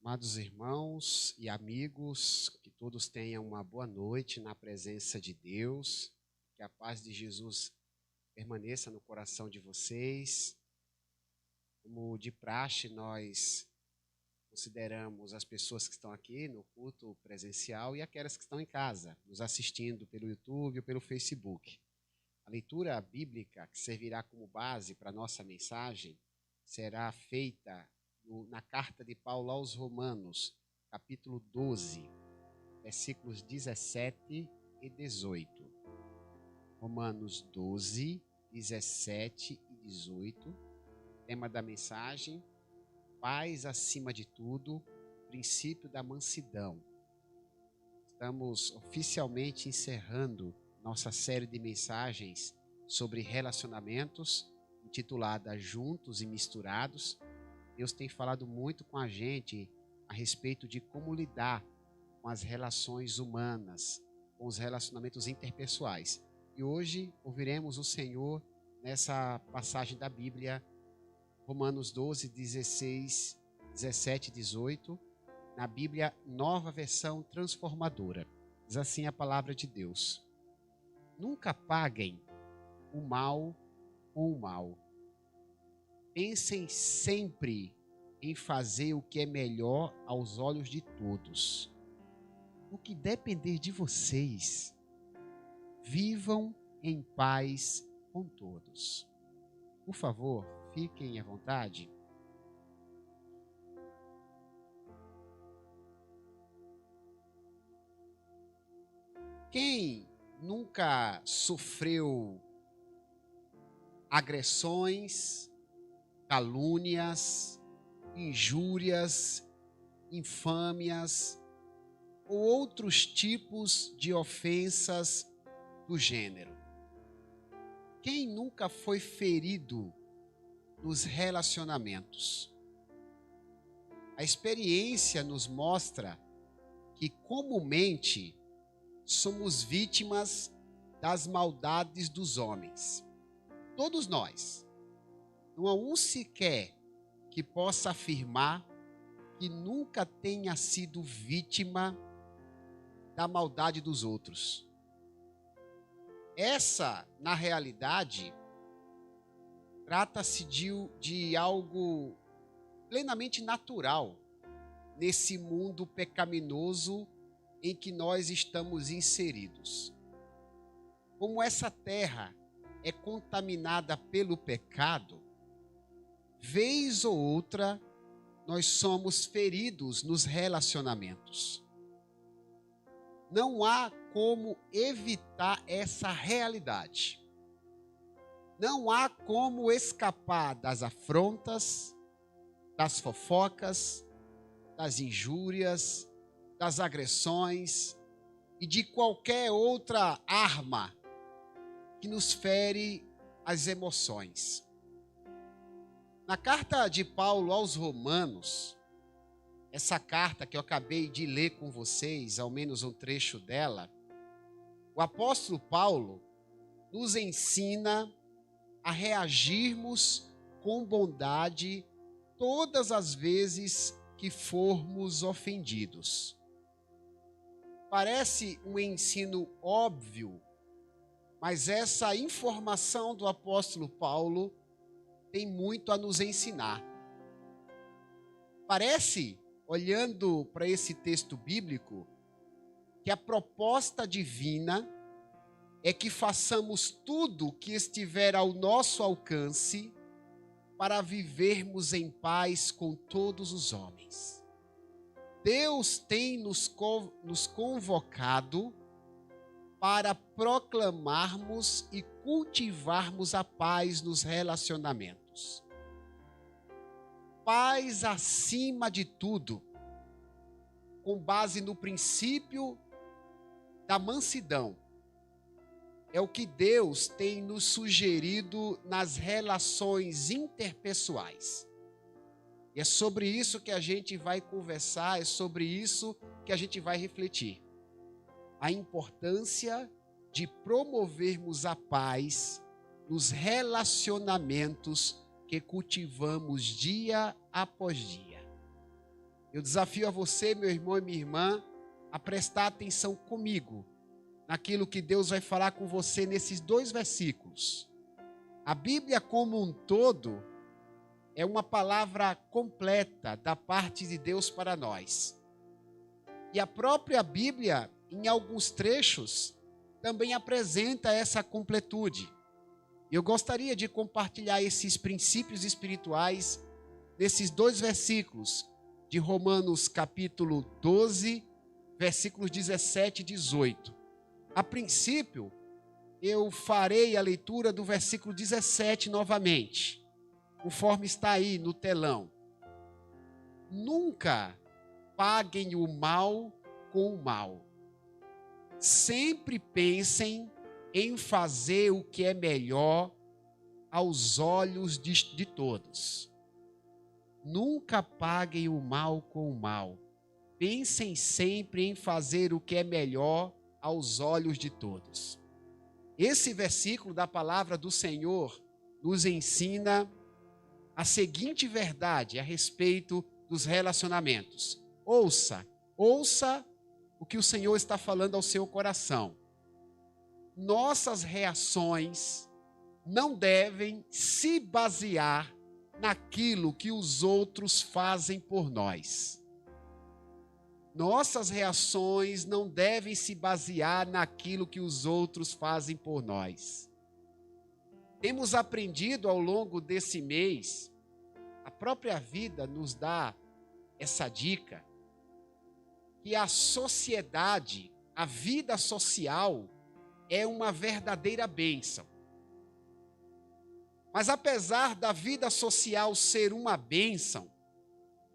Amados irmãos e amigos, que todos tenham uma boa noite na presença de Deus, que a paz de Jesus permaneça no coração de vocês. Como de praxe, nós consideramos as pessoas que estão aqui no culto presencial e aquelas que estão em casa, nos assistindo pelo YouTube ou pelo Facebook. A leitura bíblica que servirá como base para a nossa mensagem será feita na carta de Paulo aos Romanos, capítulo 12, versículos 17 e 18. Romanos 12, 17 e 18. Tema da mensagem: paz acima de tudo, princípio da mansidão. Estamos oficialmente encerrando nossa série de mensagens sobre relacionamentos, intitulada Juntos e Misturados. Deus tem falado muito com a gente a respeito de como lidar com as relações humanas, com os relacionamentos interpessoais. E hoje ouviremos o Senhor nessa passagem da Bíblia, Romanos 12, 16, 17 e 18, na Bíblia Nova Versão Transformadora. Diz assim a palavra de Deus: nunca paguem o mal com o mal. Pensem sempre em fazer o que é melhor aos olhos de todos. O que depender de vocês, vivam em paz com todos. Por favor, fiquem à vontade. Quem nunca sofreu agressões, calúnias, injúrias, infâmias ou outros tipos de ofensas do gênero? Quem nunca foi ferido nos relacionamentos? A experiência nos mostra que comumente somos vítimas das maldades dos homens. Todos nós. Não há um sequer que possa afirmar que nunca tenha sido vítima da maldade dos outros. Essa, na realidade, trata-se de algo plenamente natural nesse mundo pecaminoso em que nós estamos inseridos. Como essa terra é contaminada pelo pecado, vez ou outra, nós somos feridos nos relacionamentos. Não há como evitar essa realidade. Não há como escapar das afrontas, das fofocas, das injúrias, das agressões e de qualquer outra arma que nos fere as emoções. Na carta de Paulo aos Romanos, essa carta que eu acabei de ler com vocês, ao menos um trecho dela, o apóstolo Paulo nos ensina a reagirmos com bondade todas as vezes que formos ofendidos. Parece um ensino óbvio, mas essa informação do apóstolo Paulo tem muito a nos ensinar. Parece, olhando para esse texto bíblico, que a proposta divina é que façamos tudo o que estiver ao nosso alcance para vivermos em paz com todos os homens. Deus tem nos convocado para proclamarmos e cultivarmos a paz nos relacionamentos. Paz acima de tudo, com base no princípio da mansidão. É o que Deus tem nos sugerido nas relações interpessoais. E é sobre isso que a gente vai conversar, é sobre isso que a gente vai refletir. A importância de promovermos a paz nos relacionamentos que cultivamos dia após dia. Eu desafio a você, meu irmão e minha irmã, a prestar atenção comigo naquilo que Deus vai falar com você nesses 2 versículos. A Bíblia como um todo é uma palavra completa da parte de Deus para nós. E a própria Bíblia, em alguns trechos, também apresenta essa completude. Eu gostaria de compartilhar esses princípios espirituais nesses 2 versículos de Romanos capítulo 12, versículos 17 e 18. A princípio, eu farei a leitura do versículo 17 novamente, conforme está aí no telão. Nunca paguem o mal com o mal. Sempre pensem em fazer o que é melhor aos olhos de todos. Nunca paguem o mal com o mal. Pensem sempre em fazer o que é melhor aos olhos de todos. Esse versículo da palavra do Senhor nos ensina a seguinte verdade a respeito dos relacionamentos. Ouça o que o Senhor está falando ao seu coração. Nossas reações não devem se basear naquilo que os outros fazem por nós. Nossas reações não devem se basear naquilo que os outros fazem por nós. Temos aprendido ao longo desse mês, a própria vida nos dá essa dica, que a sociedade, a vida social, é uma verdadeira bênção. Mas apesar da vida social ser uma bênção,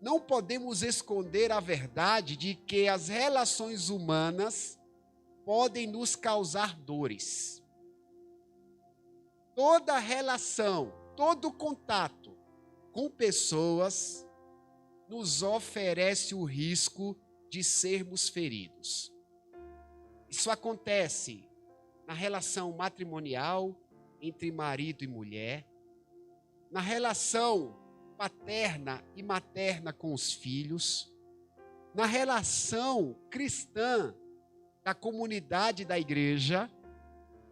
não podemos esconder a verdade de que as relações humanas podem nos causar dores. Toda relação, todo contato com pessoas nos oferece o risco de sermos feridos. Isso acontece na relação matrimonial entre marido e mulher, na relação paterna e materna com os filhos, na relação cristã da comunidade da igreja.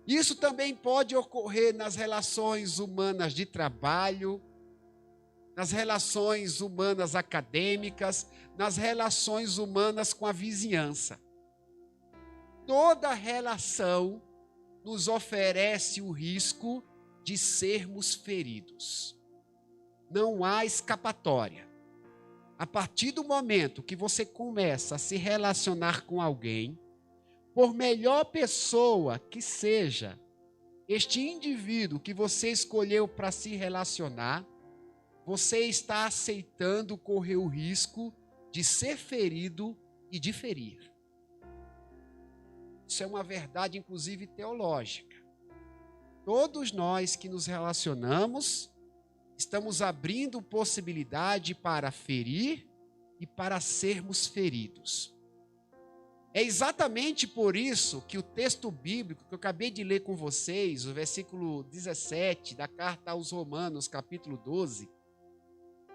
Isso também pode ocorrer nas relações humanas de trabalho, nas relações humanas acadêmicas, nas relações humanas com a vizinhança. Toda relação nos oferece o risco de sermos feridos. Não há escapatória. A partir do momento que você começa a se relacionar com alguém, por melhor pessoa que seja este indivíduo que você escolheu para se relacionar, você está aceitando correr o risco de ser ferido e de ferir. Isso é uma verdade, inclusive, teológica. Todos nós que nos relacionamos, estamos abrindo possibilidade para ferir e para sermos feridos. É exatamente por isso que o texto bíblico que eu acabei de ler com vocês, o versículo 17 da carta aos Romanos, capítulo 12,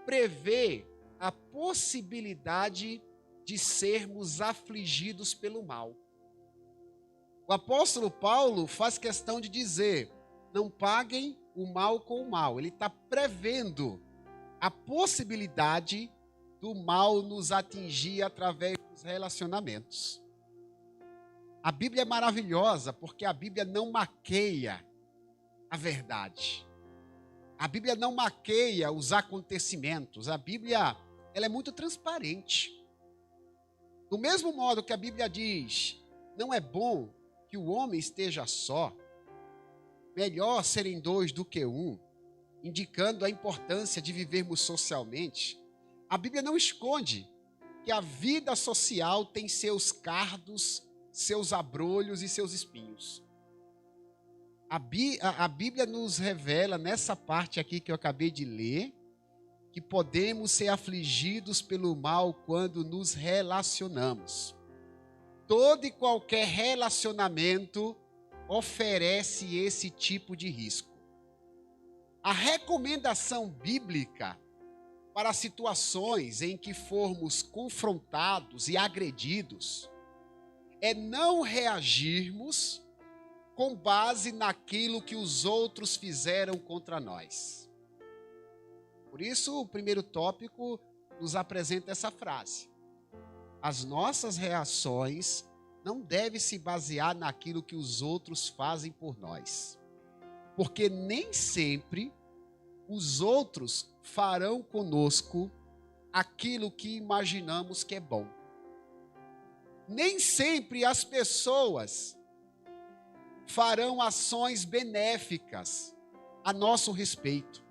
prevê a possibilidade de sermos afligidos pelo mal. O apóstolo Paulo faz questão de dizer: não paguem o mal com o mal. Ele está prevendo a possibilidade do mal nos atingir através dos relacionamentos. A Bíblia é maravilhosa porque a Bíblia não maqueia a verdade. A Bíblia não maqueia os acontecimentos. A Bíblia, ela é muito transparente. Do mesmo modo que a Bíblia diz: não é bom que o homem esteja só, melhor serem 2 do que 1, indicando a importância de vivermos socialmente. A Bíblia não esconde que a vida social tem seus cardos, seus abrolhos e seus espinhos. A Bíblia nos revela, nessa parte aqui que eu acabei de ler, que podemos ser afligidos pelo mal quando nos relacionamos. Todo e qualquer relacionamento oferece esse tipo de risco. A recomendação bíblica para situações em que formos confrontados e agredidos é não reagirmos com base naquilo que os outros fizeram contra nós. Por isso, o primeiro tópico nos apresenta essa frase. As nossas reações não devem se basear naquilo que os outros fazem por nós. Porque nem sempre os outros farão conosco aquilo que imaginamos que é bom. Nem sempre as pessoas farão ações benéficas a nosso respeito.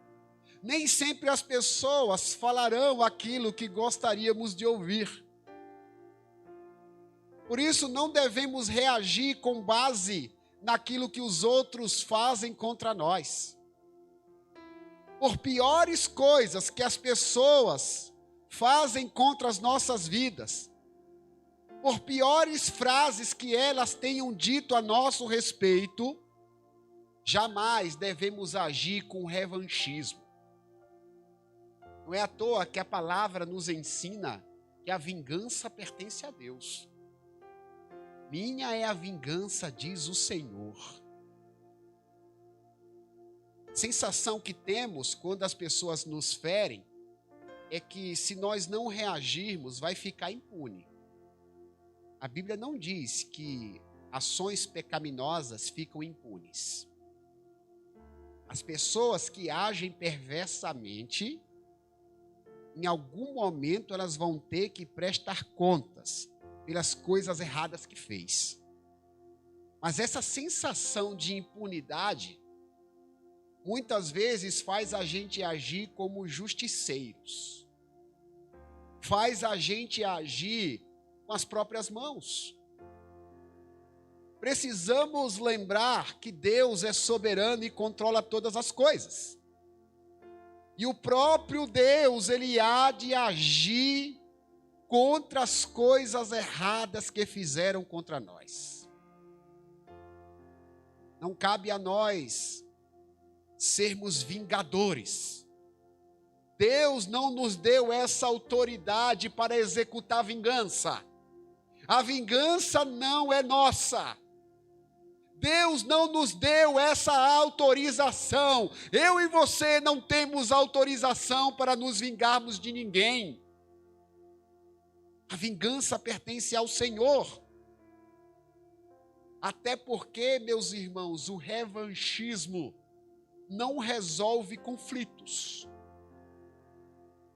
Nem sempre as pessoas falarão aquilo que gostaríamos de ouvir. Por isso, não devemos reagir com base naquilo que os outros fazem contra nós. Por piores coisas que as pessoas fazem contra as nossas vidas, por piores frases que elas tenham dito a nosso respeito, jamais devemos agir com revanchismo. Não é à toa que a palavra nos ensina que a vingança pertence a Deus. Minha é a vingança, diz o Senhor. A sensação que temos quando as pessoas nos ferem é que se nós não reagirmos, vai ficar impune. A Bíblia não diz que ações pecaminosas ficam impunes. As pessoas que agem perversamente, em algum momento elas vão ter que prestar contas pelas coisas erradas que fez. Mas essa sensação de impunidade, muitas vezes faz a gente agir como justiceiros. Faz a gente agir com as próprias mãos. Precisamos lembrar que Deus é soberano e controla todas as coisas. E o próprio Deus, Ele há de agir contra as coisas erradas que fizeram contra nós. Não cabe a nós sermos vingadores. Deus não nos deu essa autoridade para executar vingança. A vingança não é nossa. Deus não nos deu essa autorização. Eu e você não temos autorização para nos vingarmos de ninguém. A vingança pertence ao Senhor. Até porque, meus irmãos, o revanchismo não resolve conflitos.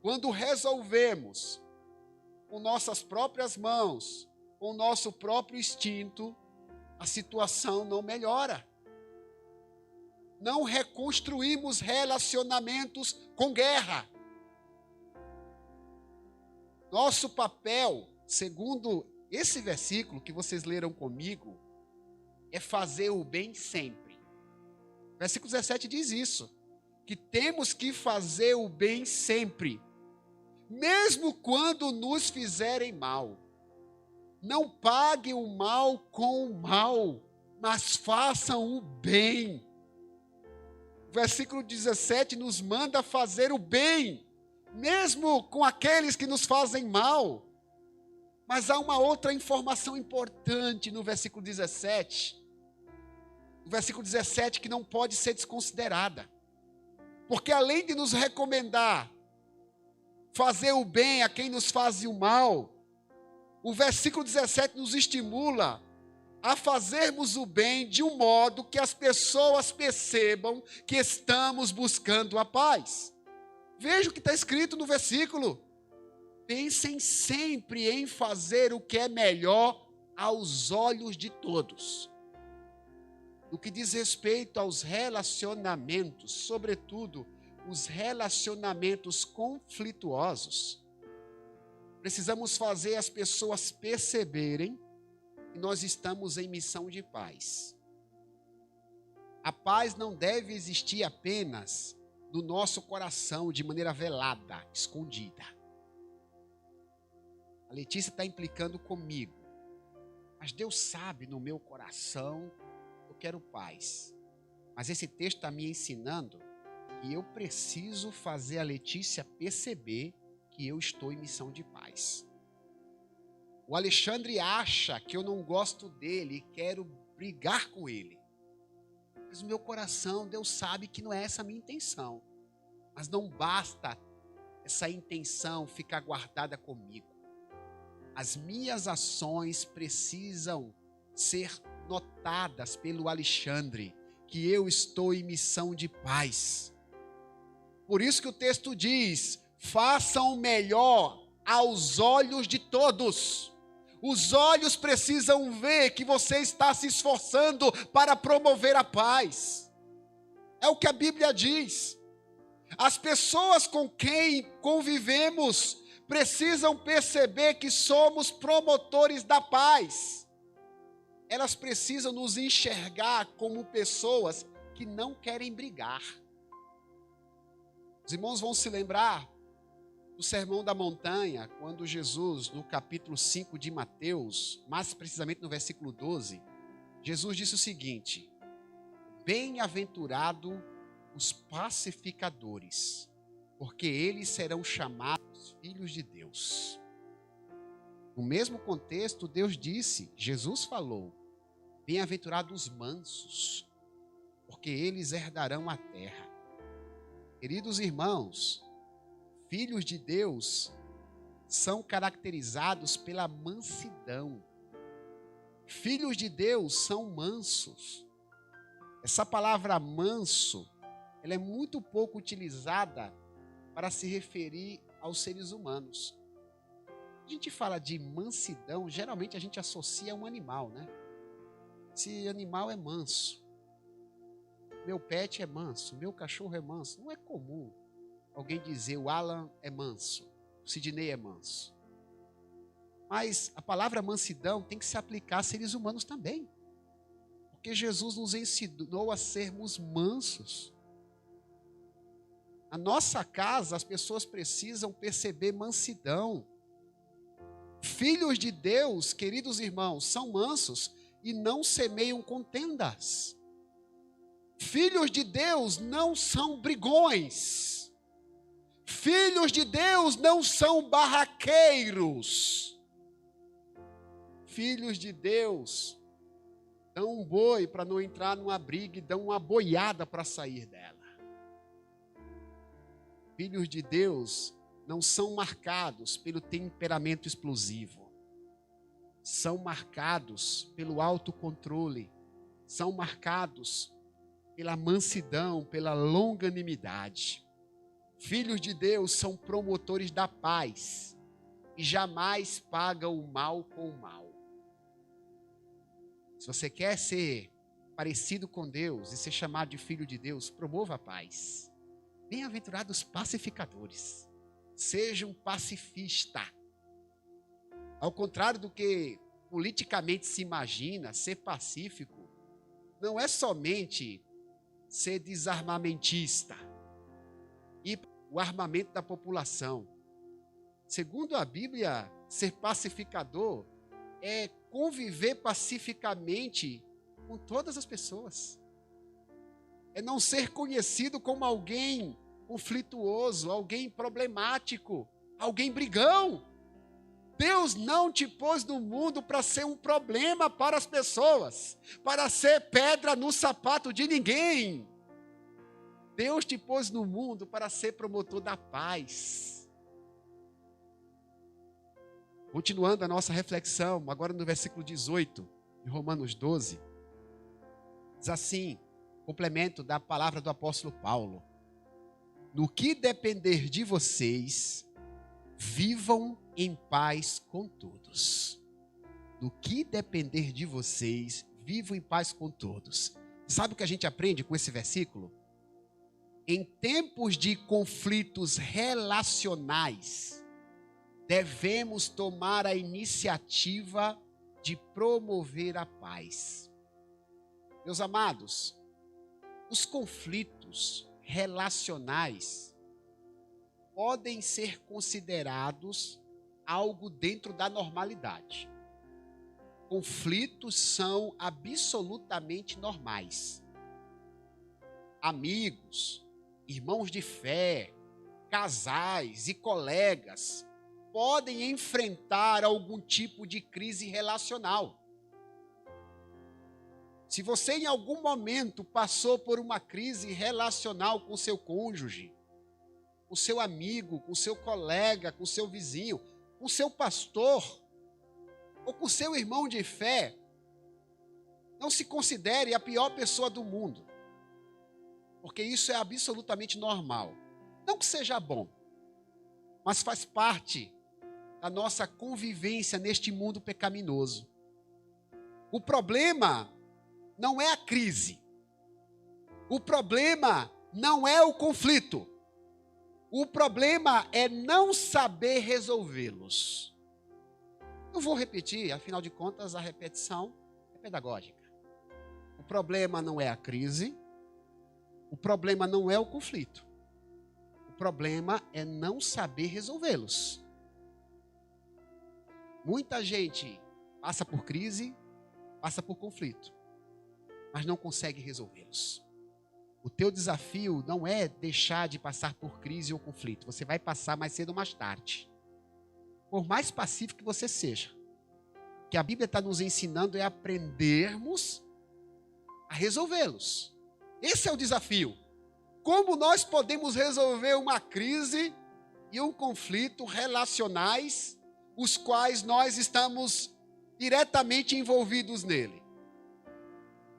Quando resolvemos com nossas próprias mãos, com o nosso próprio instinto, a situação não melhora. Não reconstruímos relacionamentos com guerra. Nosso papel, segundo esse versículo que vocês leram comigo, é fazer o bem sempre. Versículo 17 diz isso, que temos que fazer o bem sempre, mesmo quando nos fizerem mal. Não paguem o mal com o mal, mas façam o bem. O versículo 17 nos manda fazer o bem, mesmo com aqueles que nos fazem mal. Mas há uma outra informação importante no versículo 17. O versículo 17 que não pode ser desconsiderada. Porque além de nos recomendar fazer o bem a quem nos faz o mal, o versículo 17 nos estimula a fazermos o bem de um modo que as pessoas percebam que estamos buscando a paz. Veja o que está escrito no versículo. Pensem sempre em fazer o que é melhor aos olhos de todos. No que diz respeito aos relacionamentos, sobretudo os relacionamentos conflituosos, precisamos fazer as pessoas perceberem que nós estamos em missão de paz. A paz não deve existir apenas no nosso coração, de maneira velada, escondida. A Letícia está implicando comigo, mas Deus sabe no meu coração, eu quero paz. Mas esse texto está me ensinando que eu preciso fazer a Letícia perceber que eu estou em missão de paz. O Alexandre acha que eu não gosto dele e quero brigar com ele. Mas no meu coração, Deus sabe que não é essa a minha intenção. Mas não basta essa intenção ficar guardada comigo. As minhas ações precisam ser notadas pelo Alexandre, que eu estou em missão de paz. Por isso que o texto diz: façam o melhor aos olhos de todos. Os olhos precisam ver que você está se esforçando para promover a paz. É o que a Bíblia diz. As pessoas com quem convivemos precisam perceber que somos promotores da paz. Elas precisam nos enxergar como pessoas que não querem brigar. Os irmãos vão se lembrar do Sermão da Montanha, quando Jesus, no capítulo 5 de Mateus, mais precisamente no versículo 12, Jesus disse o seguinte: bem-aventurado os pacificadores, porque eles serão chamados filhos de Deus. No mesmo contexto, Deus disse, Jesus falou: bem-aventurados os mansos, porque eles herdarão a terra. Queridos irmãos, filhos de Deus são caracterizados pela mansidão. Filhos de Deus são mansos. Essa palavra manso, ela é muito pouco utilizada para se referir aos seres humanos. A gente fala de mansidão, geralmente a gente associa a um animal, né? Esse animal é manso. Meu pet é manso, meu cachorro é manso. Não é comum alguém dizer o Alan é manso, o Sidney é manso. Mas a palavra mansidão tem que se aplicar a seres humanos também. Porque Jesus nos ensinou a sermos mansos. Na nossa casa, as pessoas precisam perceber mansidão. Filhos de Deus, queridos irmãos, são mansos e não semeiam contendas. Filhos de Deus não são brigões. Filhos de Deus não são barraqueiros. Filhos de Deus dão um boi para não entrar numa briga e dão uma boiada para sair dela. Filhos de Deus não são marcados pelo temperamento explosivo. São marcados pelo autocontrole. São marcados pela mansidão, pela longanimidade. Filhos de Deus são promotores da paz e jamais pagam o mal com o mal. Se você quer ser parecido com Deus e ser chamado de filho de Deus, promova a paz. Bem-aventurados pacificadores. Seja um pacifista. Ao contrário do que politicamente se imagina, ser pacífico não é somente ser desarmamentista e o armamento da população. Segundo a Bíblia, ser pacificador é conviver pacificamente com todas as pessoas. É não ser conhecido como alguém conflituoso, alguém problemático, alguém brigão. Deus não te pôs no mundo para ser um problema para as pessoas, para ser pedra no sapato de ninguém. Deus te pôs no mundo para ser promotor da paz. Continuando a nossa reflexão, agora no versículo 18, de Romanos 12, diz assim, complemento da palavra do apóstolo Paulo: no que depender de vocês, vivam em paz com todos. No que depender de vocês, vivam em paz com todos. Sabe o que a gente aprende com esse versículo? Em tempos de conflitos relacionais, devemos tomar a iniciativa de promover a paz. Meus amados, os conflitos relacionais podem ser considerados algo dentro da normalidade. Conflitos são absolutamente normais. Amigos, irmãos de fé, casais e colegas podem enfrentar algum tipo de crise relacional. Se você em algum momento passou por uma crise relacional com seu cônjuge, com seu amigo, com seu colega, com seu vizinho, com seu pastor ou com seu irmão de fé, não se considere a pior pessoa do mundo, porque isso é absolutamente normal. Não que seja bom, mas faz parte da nossa convivência neste mundo pecaminoso. O problema não é a crise. O problema não é o conflito. O problema é não saber resolvê-los. Eu vou repetir, afinal de contas, a repetição é pedagógica. O problema não é a crise. O problema não é o conflito. O problema é não saber resolvê-los. Muita gente passa por crise, passa por conflito, mas não consegue resolvê-los. O teu desafio não é deixar de passar por crise ou conflito. Você vai passar mais cedo ou mais tarde. Por mais pacífico que você seja. O que a Bíblia está nos ensinando é aprendermos a resolvê-los. Esse é o desafio. Como nós podemos resolver uma crise e um conflito relacionais, os quais nós estamos diretamente envolvidos nele?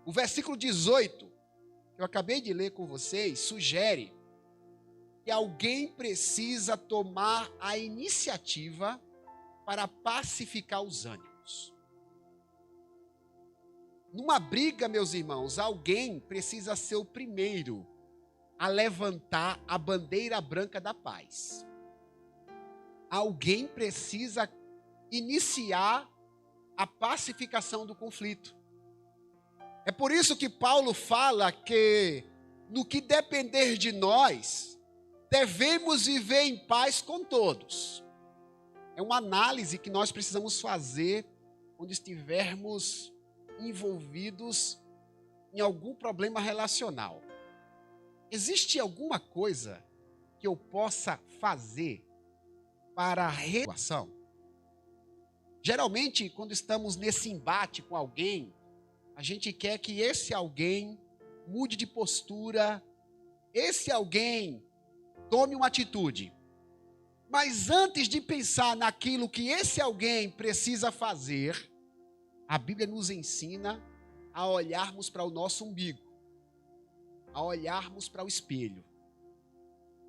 O versículo 18, que eu acabei de ler com vocês, sugere que alguém precisa tomar a iniciativa para pacificar os ânimos. Numa briga, meus irmãos, alguém precisa ser o primeiro a levantar a bandeira branca da paz. Alguém precisa iniciar a pacificação do conflito. É por isso que Paulo fala que, no que depender de nós, devemos viver em paz com todos. É uma análise que nós precisamos fazer quando estivermos envolvidos em algum problema relacional. Existe alguma coisa que eu possa fazer para a relação? Geralmente, quando estamos nesse embate com alguém, a gente quer que esse alguém mude de postura, esse alguém tome uma atitude. Mas antes de pensar naquilo que esse alguém precisa fazer, a Bíblia nos ensina a olharmos para o nosso umbigo, a olharmos para o espelho.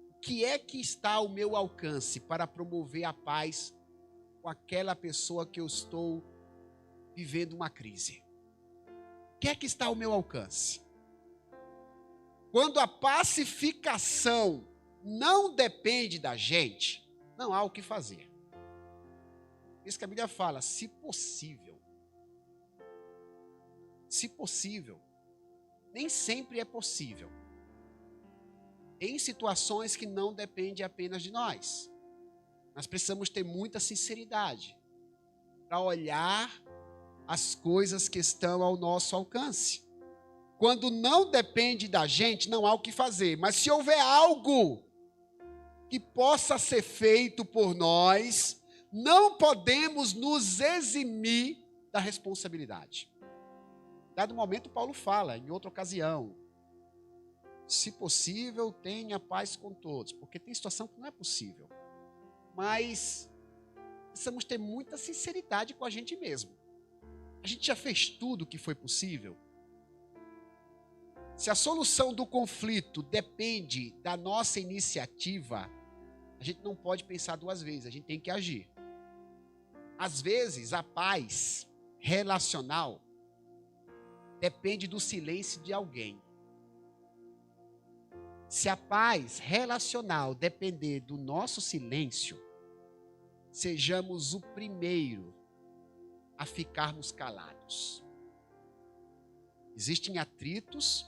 O que é que está ao meu alcance para promover a paz com aquela pessoa que eu estou vivendo uma crise? O que é que está ao meu alcance? Quando a pacificação não depende da gente, não há o que fazer. Isso que a Bíblia fala, se possível. Se possível. Nem sempre é possível. Em situações que não dependem apenas de nós. Nós precisamos ter muita sinceridade para olhar as coisas que estão ao nosso alcance. Quando não depende da gente, não há o que fazer. Mas se houver algo que possa ser feito por nós, não podemos nos eximir da responsabilidade. Dado momento, Paulo fala, em outra ocasião, se possível, tenha paz com todos, porque tem situação que não é possível. Mas precisamos ter muita sinceridade com a gente mesmo. A gente já fez tudo o que foi possível? Se a solução do conflito depende da nossa iniciativa, a gente não pode pensar duas vezes, a gente tem que agir. Às vezes, a paz relacional depende do silêncio de alguém. Se a paz relacional depender do nosso silêncio, sejamos o primeiro a ficarmos calados. Existem atritos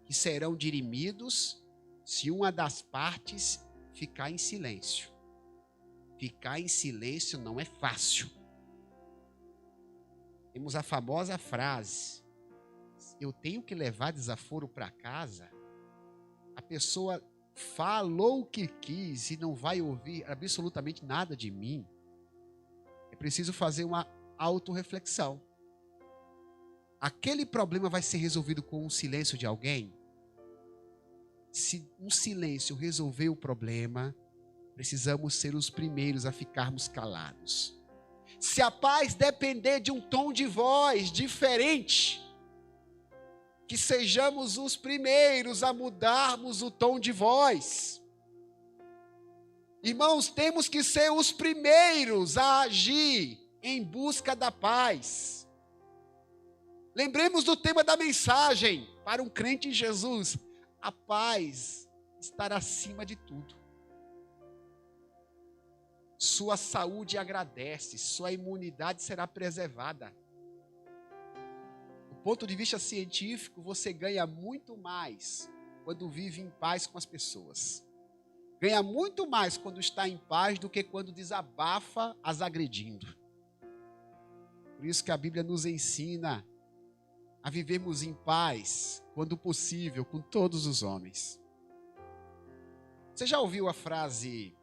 que serão dirimidos se uma das partes ficar em silêncio. Ficar em silêncio não é fácil. Temos a famosa frase: eu tenho que levar desaforo para casa. A pessoa falou o que quis e não vai ouvir absolutamente nada de mim, é preciso fazer uma autorreflexão. Aquele problema vai ser resolvido com o silêncio de alguém? Se um silêncio resolver o problema, precisamos ser os primeiros a ficarmos calados. Se a paz depender de um tom de voz diferente, que sejamos os primeiros a mudarmos o tom de voz. Irmãos, temos que ser os primeiros a agir em busca da paz. Lembremos do tema da mensagem. Para um crente em Jesus, a paz estará acima de tudo. Sua saúde agradece, sua imunidade será preservada. Do ponto de vista científico, você ganha muito mais quando vive em paz com as pessoas. Ganha muito mais quando está em paz do que quando desabafa as agredindo. Por isso que a Bíblia nos ensina a vivermos em paz, quando possível, com todos os homens. Você já ouviu a frase,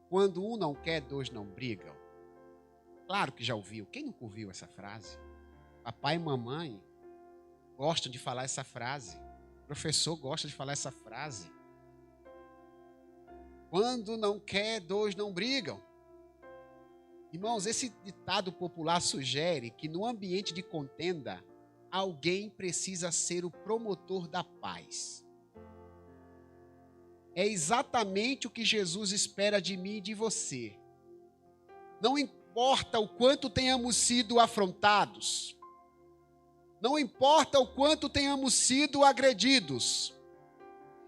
quando um não quer, dois não brigam? Claro que já ouviu. Quem nunca ouviu essa frase? Papai e mamãe gostam de falar essa frase. O professor gosta de falar essa frase. Quando não quer, dois não brigam. Irmãos, esse ditado popular sugere que no ambiente de contenda, alguém precisa ser o promotor da paz. É exatamente o que Jesus espera de mim e de você. Não importa o quanto tenhamos sido afrontados, não importa o quanto tenhamos sido agredidos,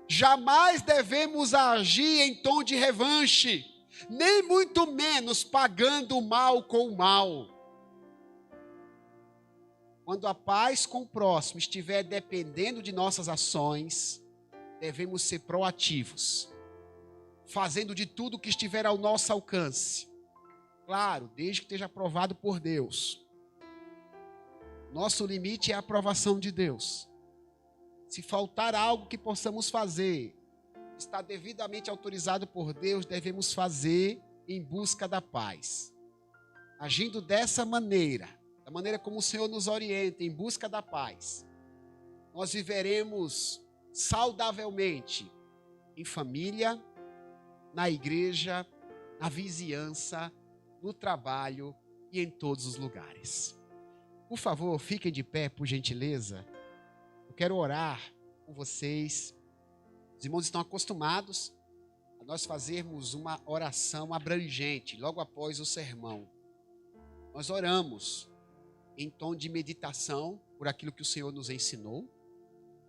jamais devemos agir em tom de revanche, nem muito menos pagando o mal com o mal. Quando a paz com o próximo estiver dependendo de nossas ações, devemos ser proativos, fazendo de tudo que estiver ao nosso alcance. Claro, desde que esteja aprovado por Deus. Nosso limite é a aprovação de Deus. Se faltar algo que possamos fazer, está devidamente autorizado por Deus, devemos fazer em busca da paz. Agindo dessa maneira, da maneira como o Senhor nos orienta, em busca da paz, nós viveremos saudavelmente em família, na igreja, na vizinhança, no trabalho e em todos os lugares. Por favor, fiquem de pé, por gentileza. Eu quero orar com vocês. Os irmãos estão acostumados a nós fazermos uma oração abrangente, logo após o sermão. Nós oramos em tom de meditação por aquilo que o Senhor nos ensinou,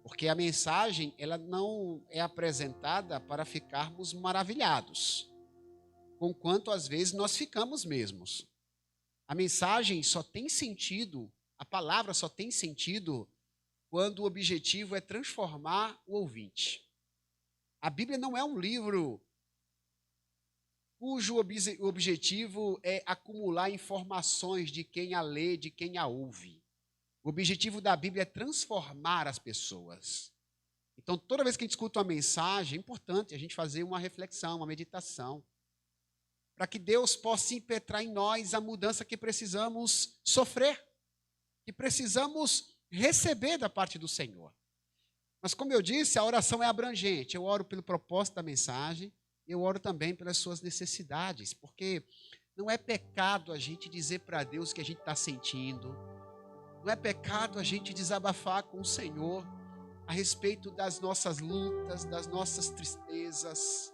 porque a mensagem, ela não é apresentada para ficarmos maravilhados, conquanto às vezes nós ficamos mesmos. A mensagem só tem sentido, a palavra só tem sentido quando o objetivo é transformar o ouvinte. A Bíblia não é um livro cujo objetivo é acumular informações de quem a lê, de quem a ouve. O objetivo da Bíblia é transformar as pessoas. Então, toda vez que a gente escuta uma mensagem, é importante a gente fazer uma reflexão, uma meditação, para que Deus possa impetrar em nós a mudança que precisamos sofrer, que precisamos receber da parte do Senhor. Mas, como eu disse, a oração é abrangente. Eu oro pelo propósito da mensagem, eu oro também pelas suas necessidades, porque não é pecado a gente dizer para Deus o que a gente está sentindo, não é pecado a gente desabafar com o Senhor a respeito das nossas lutas, das nossas tristezas.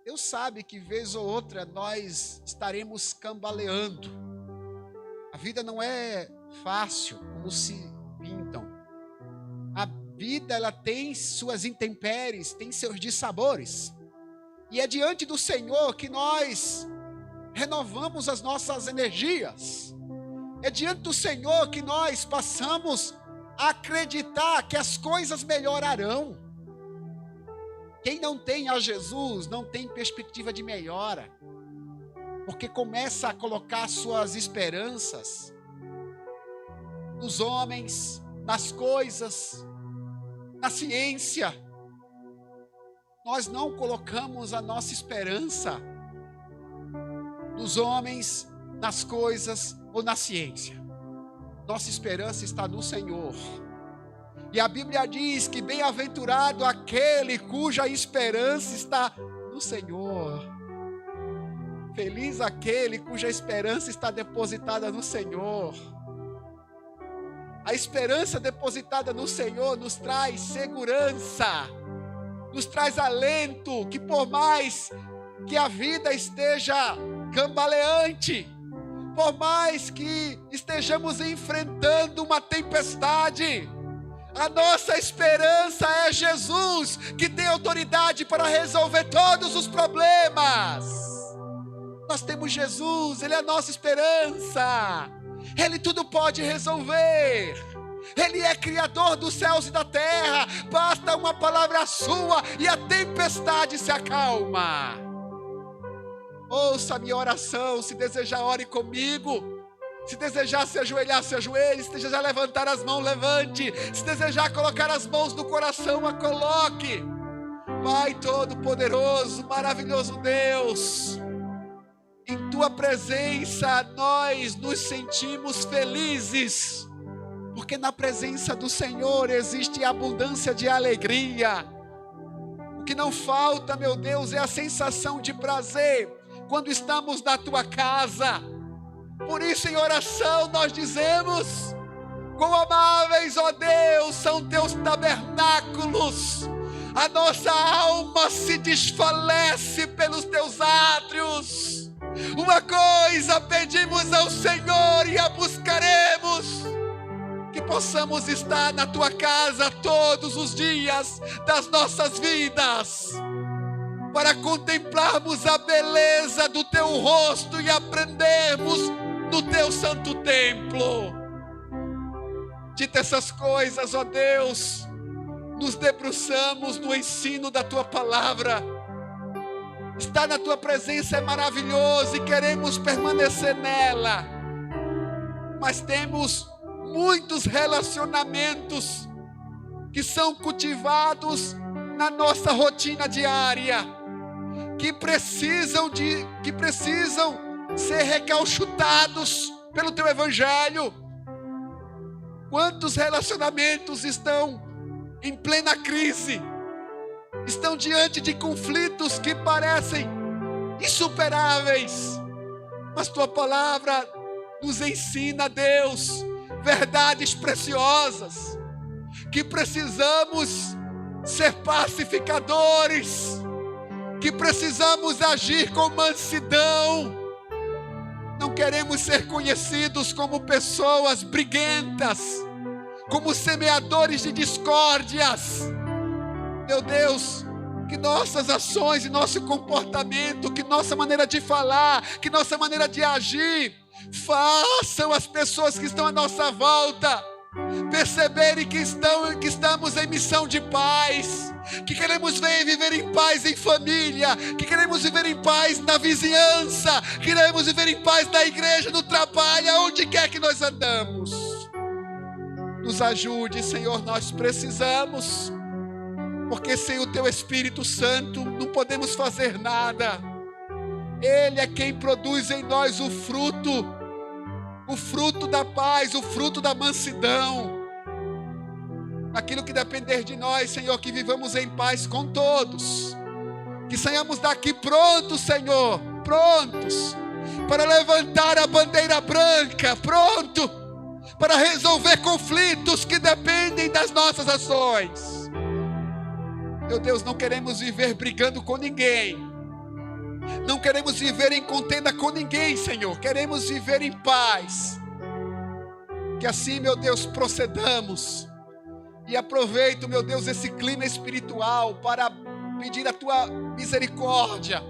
Deus sabe que vez ou outra nós estaremos cambaleando. A vida não é fácil como se pintam. A vida, ela tem suas intempéries, tem seus dissabores. E é diante do Senhor que nós renovamos as nossas energias. É diante do Senhor que nós passamos a acreditar que as coisas melhorarão. Quem não tem a Jesus não tem perspectiva de melhora, porque começa a colocar suas esperanças nos homens, nas coisas, na ciência. nós não colocamos a nossa esperança nos homens, nas coisas ou na ciência. Nossa esperança está no Senhor. E a Bíblia diz que bem-aventurado aquele cuja esperança está no Senhor. Feliz aquele cuja esperança está depositada no Senhor. A esperança depositada no Senhor nos traz segurança, nos traz alento, que por mais que a vida esteja cambaleante, por mais que estejamos enfrentando uma tempestade, a nossa esperança é Jesus, que tem autoridade para resolver todos os problemas. Nós temos Jesus, Ele é a nossa esperança. Ele tudo pode resolver. Ele é criador dos céus e da terra. Basta uma palavra sua e a tempestade se acalma. Ouça a minha oração. Se desejar, ore comigo. Se desejar se ajoelhar, se ajoelhe. Se desejar levantar as mãos, levante. Se desejar colocar as mãos no coração, a coloque. Pai Todo-Poderoso, maravilhoso Deus, em Tua presença nós nos sentimos felizes, porque na presença do Senhor existe abundância de alegria. O que não falta, meu Deus, é a sensação de prazer quando estamos na Tua casa. Por isso, em oração, nós dizemos: quão amáveis, ó Deus, são Teus tabernáculos. A nossa alma se desfalece pelos Teus átrios. Uma coisa pedimos ao Senhor e a buscaremos: que possamos estar na Tua casa todos os dias das nossas vidas, para contemplarmos a beleza do Teu rosto e aprendermos no Teu santo templo. Dito essas coisas, ó Deus, nos debruçamos no ensino da Tua palavra. Estar na Tua presença é maravilhoso e queremos permanecer nela. Mas temos muitos relacionamentos que são cultivados na nossa rotina diária, que precisam ser recauchutados pelo Teu Evangelho. Quantos relacionamentos estão em plena crise, estão diante de conflitos que parecem insuperáveis, mas Tua palavra nos ensina, Deus, verdades preciosas, que precisamos ser pacificadores, que precisamos agir com mansidão. Não queremos ser conhecidos como pessoas briguentas, como semeadores de discórdias. Meu Deus, que nossas ações e nosso comportamento, que nossa maneira de falar, que nossa maneira de agir, façam as pessoas que estão à nossa volta perceberem que estamos em missão de paz, que queremos viver em paz em família, que queremos viver em paz na vizinhança, que queremos viver em paz na igreja, no trabalho, aonde quer que nós andamos. Nos ajude, Senhor, nós precisamos, porque sem o Teu Espírito Santo não podemos fazer nada. Ele é quem produz em nós o fruto da paz, o fruto da mansidão. Aquilo que depender de nós, Senhor, que vivamos em paz com todos, que saiamos daqui prontos, Senhor, prontos para levantar a bandeira branca, pronto para resolver conflitos que dependem das nossas ações. Meu Deus, não queremos viver brigando com ninguém, não queremos viver em contenda com ninguém, Senhor. Queremos viver em paz. Que assim, meu Deus, procedamos. E aproveito, meu Deus, esse clima espiritual para pedir a Tua misericórdia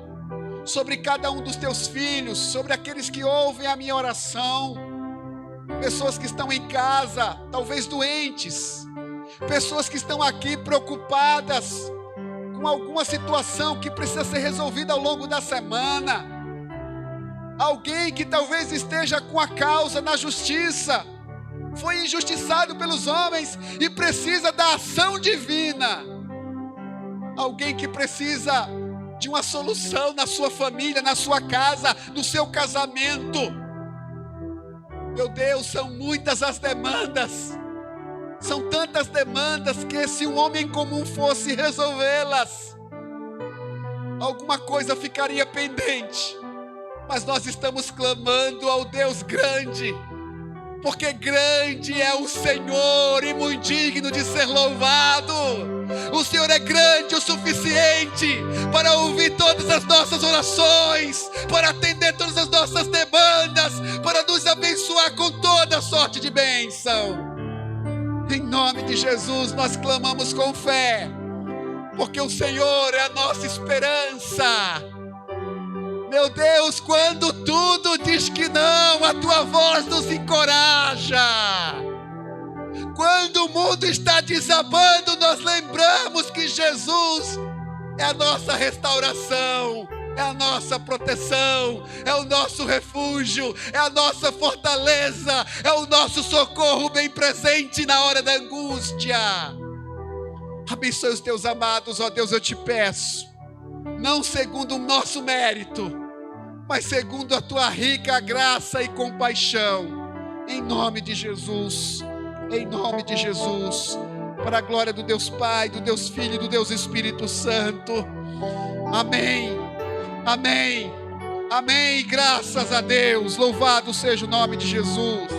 sobre cada um dos Teus filhos, sobre aqueles que ouvem a minha oração, pessoas que estão em casa, talvez doentes, pessoas que estão aqui preocupadas com alguma situação que precisa ser resolvida ao longo da semana, alguém que talvez esteja com a causa na justiça, foi injustiçado pelos homens e precisa da ação divina. alguém que precisa de uma solução na sua família, na sua casa, no seu casamento. Meu Deus, são muitas as demandas, são tantas demandas que se um homem comum fosse resolvê-las, alguma coisa ficaria pendente. Mas nós estamos clamando ao Deus grande, porque grande é o Senhor e muito digno de ser louvado. O Senhor é grande o suficiente para ouvir todas as nossas orações, para atender todas as nossas demandas, para nos abençoar com toda sorte de bênção. Em nome de Jesus nós clamamos com fé, porque o Senhor é a nossa esperança. Meu Deus, quando tudo diz que não, a tua voz nos encoraja. Quando o mundo está desabando, nós lembramos que Jesus é a nossa restauração, é a nossa proteção, é o nosso refúgio, é a nossa fortaleza, é o nosso socorro bem presente na hora da angústia. Abençoe os teus amados, ó Deus, eu te peço, não segundo o nosso mérito, mas segundo a tua rica graça e compaixão, em nome de Jesus, em nome de Jesus, para a glória do Deus Pai, do Deus Filho e do Deus Espírito Santo. Amém, amém, amém. Graças a Deus, louvado seja o nome de Jesus.